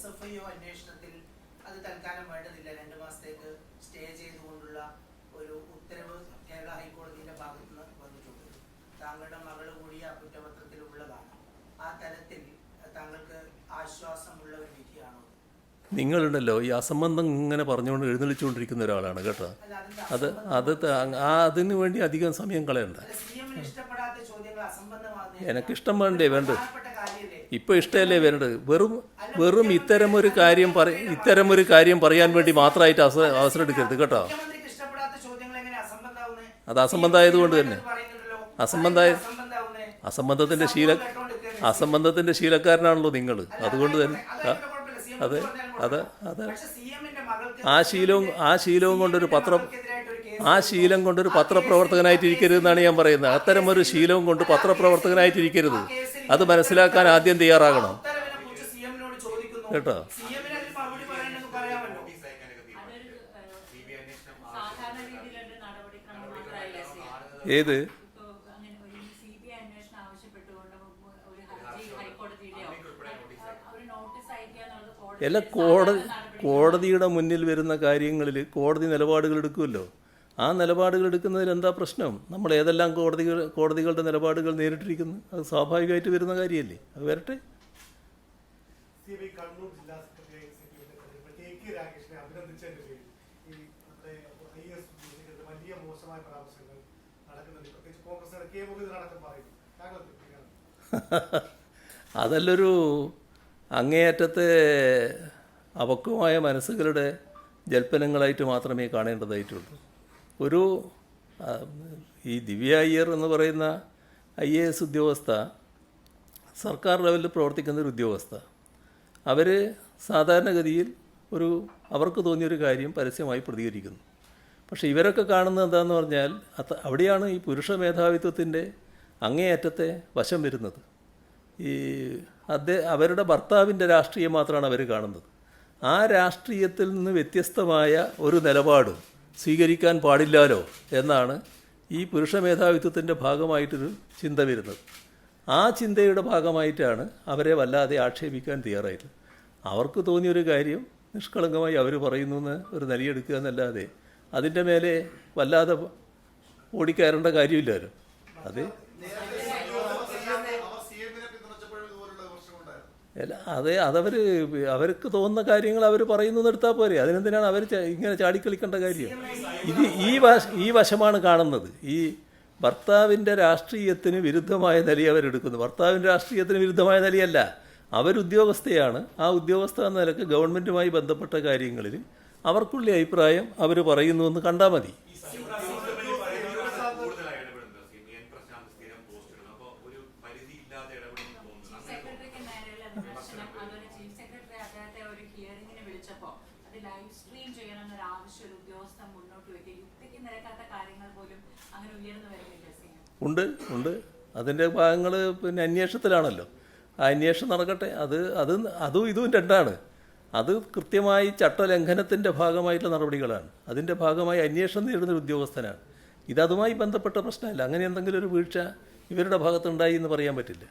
SFIO അന്വേഷണത്തിൽ അത് തൽക്കാലം വേണ്ടതില്ല, 2 മാസത്തേക്ക് സ്റ്റേ ചെയ്തുകൊണ്ടുള്ള ഒരു ഉത്തരവ് കേരള ഹൈക്കോടതിയുടെ ഭാഗത്ത് നിന്ന് വന്നിട്ടുണ്ട്. താങ്കളുടെ മകൾ കൂടി ആ കുറ്റപത്രത്തിലുള്ളതാണ്. ആ തലത്തിൽ താങ്കൾക്ക് ആശ്വാസമുള്ള ഒരു വിധിയാണോ? നിങ്ങളുണ്ടല്ലോ ഈ അസംബന്ധം ഇങ്ങനെ പറഞ്ഞുകൊണ്ട് എഴുന്നള്ളിച്ചുകൊണ്ടിരിക്കുന്ന ഒരാളാണ് കേട്ടോ. അതിന് വേണ്ടി അധികം സമയം കളയണ്ട. എനിക്കിഷ്ടം വേണ്ടേ വേണ്ടത്? ഇപ്പം ഇഷ്ടമല്ലേ വേണ്ടത്? വെറും ഇത്തരമൊരു കാര്യം പറയാൻ വേണ്ടി മാത്രമായിട്ട് അവസരം എടുക്കരുത് കേട്ടോ. അത് അസംബന്ധമായതുകൊണ്ട് തന്നെ അസംബന്ധത്തിന്റെ ശീലക്കാരനാണല്ലോ നിങ്ങൾ. അതുകൊണ്ട് തന്നെ അതെ ആ ശീലം കൊണ്ടൊരു പത്രപ്രവർത്തകനായിട്ടിരിക്കരുതെന്നാണ് ഞാൻ പറയുന്നത്. അത്തരം ഒരു ശീലവും കൊണ്ട് പത്രപ്രവർത്തകനായിട്ടിരിക്കരുത്. അത് മനസ്സിലാക്കാൻ ആദ്യം തയ്യാറാകണം കേട്ടോ. ഏത് എല്ലാ കോടതിയുടെ മുന്നിൽ വരുന്ന കാര്യങ്ങളിൽ കോടതി നിലപാടുകൾ എടുക്കുമല്ലോ. ആ നിലപാടുകൾ എടുക്കുന്നതിൽ എന്താ പ്രശ്നം? നമ്മൾ ഏതെല്ലാം കോടതികളുടെ നിലപാടുകൾ നേരിട്ടിരിക്കുന്നു, അത് സ്വാഭാവികമായിട്ട് വരുന്ന കാര്യമല്ലേ. അത് വരട്ടെ. അതല്ലൊരു അങ്ങേയറ്റത്തെ അപക്വമായ മനസ്സുകളുടെ ജൽപ്പനങ്ങളായിട്ട് മാത്രമേ കാണേണ്ടതായിട്ടുള്ളൂ. ഈ ദിവ്യ അയ്യർ എന്ന് പറയുന്ന IAS ഉദ്യോഗസ്ഥ സർക്കാർ ലെവലിൽ പ്രവർത്തിക്കുന്ന ഒരു ഉദ്യോഗസ്ഥ. അവർ സാധാരണഗതിയിൽ അവർക്ക് തോന്നിയൊരു കാര്യം പരസ്യമായി പ്രതികരിക്കുന്നു. പക്ഷേ ഇവരൊക്കെ കാണുന്നത് എന്താണെന്ന് പറഞ്ഞാൽ അവിടെയാണ് ഈ പുരുഷ മേധാവിത്വത്തിൻ്റെ അങ്ങേയറ്റത്തെ വശം വരുന്നത്. അവരുടെ ഭർത്താവിൻ്റെ രാഷ്ട്രീയം മാത്രമാണ് അവർ കാണുന്നത്. ആ രാഷ്ട്രീയത്തിൽ നിന്ന് വ്യത്യസ്തമായ ഒരു നിലപാടും സ്വീകരിക്കാൻ പാടില്ലല്ലോ എന്നാണ് ഈ പുരുഷ മേധാവിത്വത്തിൻ്റെ ഭാഗമായിട്ടൊരു ചിന്ത വരുന്നത്. ആ ചിന്തയുടെ ഭാഗമായിട്ടാണ് അവരെ വല്ലാതെ ആക്ഷേപിക്കാൻ തയ്യാറായിട്ടുള്ളത്. അവർക്ക് തോന്നിയൊരു കാര്യം നിഷ്കളങ്കമായി അവർ പറയുന്നു എന്ന് ഒരു നിലയെടുക്കുക എന്നല്ലാതെ അതിൻ്റെ മേലെ വല്ലാതെ ഓടിക്കയറേണ്ട കാര്യമില്ലല്ലോ. അവർക്ക് തോന്നുന്ന കാര്യങ്ങൾ അവർ പറയുന്നത് എടുത്താൽ പോരെ. അതിനെന്തിനാണ് അവർ ഇങ്ങനെ ചാടിക്കളിക്കേണ്ട കാര്യം? ഈ വശമാണ് കാണുന്നത്. ഈ ഭർത്താവിൻ്റെ രാഷ്ട്രീയത്തിന് വിരുദ്ധമായ നില അവരെടുക്കുന്നു. ഭർത്താവിൻ്റെ രാഷ്ട്രീയത്തിന് വിരുദ്ധമായ നിലയല്ല, അവരുദ്യോഗസ്ഥയാണ്. ആ ഉദ്യോഗസ്ഥ എന്ന നിലക്ക് ഗവൺമെൻറ്റുമായി ബന്ധപ്പെട്ട കാര്യങ്ങളിൽ അവർക്കുള്ള അഭിപ്രായം അവർ പറയുന്നു എന്ന് കണ്ടാൽ മതി. ഉണ്ട് അതിൻ്റെ ഭാഗങ്ങൾ പിന്നെ അന്വേഷണത്തിലാണല്ലോ. ആ അന്വേഷണം നടക്കട്ടെ. അതും ഇതും രണ്ടാണ്. അത് കൃത്യമായി ചട്ടലംഘനത്തിൻ്റെ ഭാഗമായിട്ടുള്ള നടപടികളാണ്. അതിൻ്റെ ഭാഗമായി അന്വേഷണം നേരിടുന്ന ഉദ്യോഗസ്ഥനാണ്. ഇതുമായി ബന്ധപ്പെട്ട പ്രശ്നമല്ല. അങ്ങനെ എന്തെങ്കിലും ഒരു വീഴ്ച ഇവരുടെ ഭാഗത്തുണ്ടായി എന്ന് പറയാൻ പറ്റില്ല.